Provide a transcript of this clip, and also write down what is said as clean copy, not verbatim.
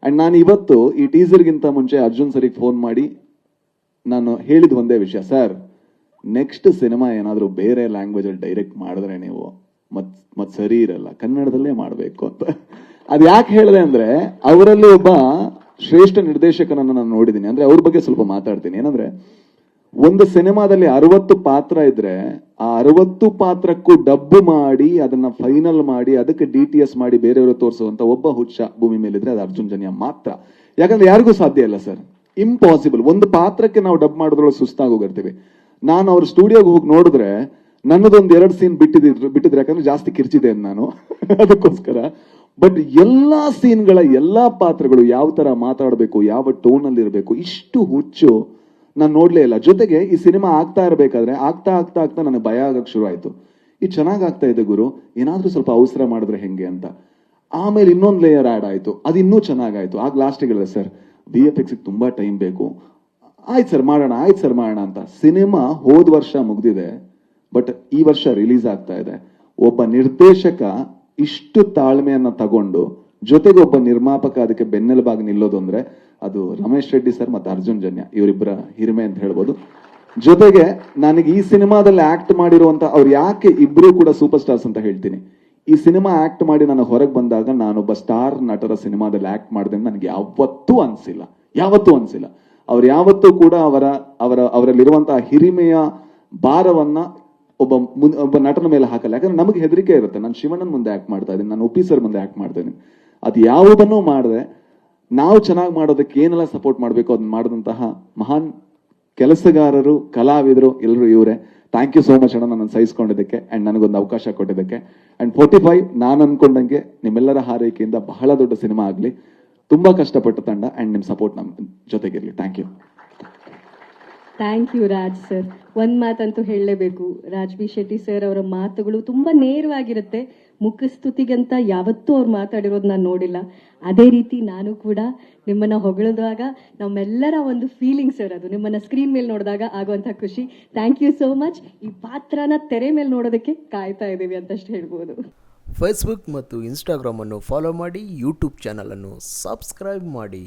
And ನಾನು ಇವತ್ತು ಈ ಟೀಸರ್ಗಿಂತ ಮುಂಚೆ ಅರ್ಜುನ್ ಸರಿಗೆ ಫೋನ್ ಮಾಡಿ ನಾನು ಹೇಳಿದ ಒಂದೇ ವಿಷಯ, ಸರ್ ನೆಕ್ಸ್ಟ್ ಸಿನಿಮಾ ಏನಾದರೂ ಬೇರೆ ಲ್ಯಾಂಗ್ವೇಜ್ ಅಲ್ಲಿ ಡೈರೆಕ್ಟ್ ಮಾಡಿದ್ರೆ ನೀವು ಮತ್ ಸರಿ ಇರಲ್ಲ, ಕನ್ನಡದಲ್ಲೇ ಮಾಡಬೇಕು ಅಂತ. ಅದು ಯಾಕೆ ಹೇಳಿದೆ ಅಂದ್ರೆ, ಅವರಲ್ಲಿ ಒಬ್ಬ ಶ್ರೇಷ್ಠ ನಿರ್ದೇಶಕನನ್ನು ನಾನು ನೋಡಿದ್ದೀನಿ. ಅಂದ್ರೆ ಅವ್ರ ಬಗ್ಗೆ ಸ್ವಲ್ಪ ಮಾತಾಡ್ತೀನಿ. ಏನಂದ್ರೆ, ಒಂದು ಸಿನಿಮಾದಲ್ಲಿ 60 ಪಾತ್ರ ಇದ್ರೆ ಆ 60 ಪಾತ್ರಕ್ಕೂ ಡಬ್ ಮಾಡಿ ಅದನ್ನ ಫೈನಲ್ ಮಾಡಿ ಅದಕ್ಕೆ DTS ಮಾಡಿ ಬೇರೆಯವರು ತೋರಿಸುವಂತ ಒಬ್ಬ ಹುಚ್ಚ ಭೂಮಿ ಮೇಲಿದ್ರೆ ಅದು ಅರ್ಜುನ್ ಜನ್ಯ ಮಾತ್ರ. ಯಾಕಂದ್ರೆ ಯಾರಿಗೂ ಸಾಧ್ಯ ಇಲ್ಲ ಸರ್, ಇಂಪಾಸಿಬಲ್. ಒಂದು ಪಾತ್ರಕ್ಕೆ ನಾವು ಡಬ್ ಮಾಡಿದ್ರೊಳಗೆ ಸುಸ್ತಾಗೋಗಿರ್ತೀವಿ. ನಾನು ಅವ್ರ ಸ್ಟುಡಿಯೋಗೆ ಹೋಗಿ ನೋಡಿದ್ರೆ ನನ್ನದೊಂದು 2 ಸೀನ್ ಬಿಟ್ಟಿದ್ರೆ ಯಾಕಂದ್ರೆ ಜಾಸ್ತಿ ಕಿರ್ಚಿದೆ ನಾನು ಅದಕ್ಕೋಸ್ಕರ. ಬಟ್ ಎಲ್ಲಾ ಸೀನ್ಗಳ ಎಲ್ಲಾ ಪಾತ್ರಗಳು ಯಾವ ತರ ಮಾತಾಡಬೇಕು, ಯಾವ ಟೋನ್ ಅಲ್ಲಿ ಇರಬೇಕು, ಇಷ್ಟು ಹುಚ್ಚು ನಾನು ನೋಡ್ಲೇ ಇಲ್ಲ. ಜೊತೆಗೆ ಈ ಸಿನಿಮಾ ಆಗ್ತಾ ಇರ್ಬೇಕಾದ್ರೆ ಆಗ್ತಾ ನನಗೆ ಭಯ ಆಗಕ್ಕೆ ಶುರು ಆಯ್ತು. ಇದು ಚೆನ್ನಾಗ್ ಆಗ್ತಾ ಇದೆ ಗುರು, ಏನಾದ್ರೂ ಸ್ವಲ್ಪ ಅವಸರ ಮಾಡಿದ್ರೆ ಹೆಂಗೆ ಅಂತ. ಆಮೇಲೆ ಇನ್ನೊಂದು ಲೇಯರ್ ಆಡ್ ಆಯ್ತು, ಅದು ಇನ್ನೂ ಚೆನ್ನಾಗಾಯ್ತು. ಆಗ ಲಾಸ್ಟಿಗೆ ಹೇಳಿದೆ, ಸರ್ VFX ತುಂಬಾ ಟೈಮ್ ಬೇಕು, ಆಯ್ತು ಸರ್ ಮಾಡೋಣ ಅಂತ. ಸಿನಿಮಾ ಹೋದ ವರ್ಷ ಮುಗ್ದಿದೆ, ಬಟ್ ಈ ವರ್ಷ ರಿಲೀಸ್ ಆಗ್ತಾ ಇದೆ. ಒಬ್ಬ ನಿರ್ದೇಶಕ ಇಷ್ಟು ತಾಳ್ಮೆಯನ್ನ ತಗೊಂಡು ಜೊತೆಗೆ ಒಬ್ಬ ನಿರ್ಮಾಪಕ ಅದಕ್ಕೆ ಬೆನ್ನೆಲುಬಾಗಿ ನಿಲ್ಲೋದು ಅಂದ್ರೆ ಅದು ರಮೇಶ್ ರೆಡ್ಡಿ ಸರ್ ಮತ್ತೆ ಅರ್ಜುನ್ ಜನ್ಯ, ಇವರಿಬ್ಬರ ಹಿರಿಮೆ ಅಂತ ಹೇಳ್ಬೋದು. ಜೊತೆಗೆ ನನಗೆ ಈ ಸಿನಿಮಾದಲ್ಲಿ ಆಕ್ಟ್ ಮಾಡಿರುವಂತ ಅವ್ರು ಯಾಕೆ ಇಬ್ರು ಕೂಡ ಸೂಪರ್ ಸ್ಟಾರ್ಸ್ ಅಂತ ಹೇಳ್ತೀನಿ. ಈ ಸಿನಿಮಾ ಆಕ್ಟ್ ಮಾಡಿ ನಾನು ಹೊರಗೆ ಬಂದಾಗ ನಾನೊಬ್ಬ ಸ್ಟಾರ್ ನಟರ ಸಿನಿಮಾದಲ್ಲಿ ಆಕ್ಟ್ ಮಾಡಿದೆ ನನಗೆ ಯಾವತ್ತೂ ಅನ್ಸಿಲ್ಲ. ಅವ್ರು ಯಾವತ್ತೂ ಕೂಡ ಅವರಲ್ಲಿರುವಂತಹ ಹಿರಿಮೆಯ ಭಾರವನ್ನ ಒಬ್ಬ ನಟನ ಮೇಲೆ ಹಾಕಲ್ಲ. ಯಾಕಂದ್ರೆ ನಮಗೆ ಹೆದರಿಕೆ ಇರುತ್ತೆ, ನಾನು ಶಿವಣ್ಣನ ಮುಂದೆ ಆಕ್ಟ್ ಮಾಡ್ತಾ ಇದ್ದೀನಿ, ನಾನು ಉಪ್ಪಿ ಸರ್ ಮುಂದೆ ಆಕ್ಟ್ ಮಾಡ್ತಾ ಇದ್ದೀನಿ. ಅದು ಯಾವುದನ್ನೂ ಮಾಡದೆ ನಾವು ಚೆನ್ನಾಗಿ ಮಾಡೋದಕ್ಕೆ ಏನೆಲ್ಲ ಸಪೋರ್ಟ್ ಮಾಡಬೇಕು ಅದನ್ನ ಮಾಡಿದಂತಹ ಮಹಾನ್ ಕೆಲಸಗಾರರು, ಕಲಾವಿದರು ಎಲ್ಲರೂ ಇವರೇ. ಥ್ಯಾಂಕ್ ಯು ಸೋ ಮಚ್ ಅಣ್ಣ, ನನ್ನ ಸಹಿಸ್ಕೊಂಡಿದ್ದಕ್ಕೆ ಅಂಡ್ ನನಗೊಂದು ಅವಕಾಶ ಕೊಟ್ಟಿದ್ದಕ್ಕೆ. ಅಂಡ್ 45 ನಾನು ಅನ್ಕೊಂಡಂಗೆ ನಿಮ್ಮೆಲ್ಲರ ಹಾರೈಕೆಯಿಂದ ಬಹಳ ದೊಡ್ಡ ಸಿನಿಮಾ ಆಗಲಿ. ತುಂಬಾ ಕಷ್ಟಪಟ್ಟ ತಂಡ ಅಂಡ್ ನಿಮ್ ಸಪೋರ್ಟ್ ನಮ್ಮ ಜೊತೆಗಿರ್ಲಿ. Thank you. Thank you Raj sir. ಒಂದ್ ಮಾತಂತೂ ಹೇಳಲೇಬೇಕು, ರಾಜ್ ಬಿ ಶೆಟ್ಟಿ ಸರ್ ಅವರ ಮಾತುಗಳು ತುಂಬಾ ನೇರವಾಗಿರುತ್ತೆ. ಮುಖಸ್ತುತಿಗಂತ ಯಾವತ್ತೂ ಅವ್ರು ಮಾತಾಡಿರೋದು ನಾನು ನೋಡಿಲ್ಲ. ಅದೇ ರೀತಿ ನಾನು ಕೂಡ ನಿಮ್ಮನ್ನ ಹೊಗಳಿದಾಗ ನಮ್ಮೆಲ್ಲರ ಒಂದು ಫೀಲಿಂಗ್ ಸರ್, ಅದು ನಿಮ್ಮನ್ನ ಸ್ಕ್ರೀನ್ ಮೇಲೆ ನೋಡಿದಾಗ ಆಗುವಂತ ಖುಷಿ. Thank you so much. ಈ ಪಾತ್ರನ ತೆರೆ ಮೇಲೆ ನೋಡೋದಕ್ಕೆ ಕಾಯ್ತಾ ಇದ್ದೀವಿ ಅಂತಷ್ಟು ಹೇಳ್ಬೋದು. ಫೇಸ್ಬುಕ್ ಮತ್ತು ಇನ್ಸ್ಟಾಗ್ರಾಮನ್ನು ಫಾಲೋ ಮಾಡಿ, ಯೂಟ್ಯೂಬ್ ಚಾನಲನ್ನು ಸಬ್ಸ್ಕ್ರೈಬ್ ಮಾಡಿ.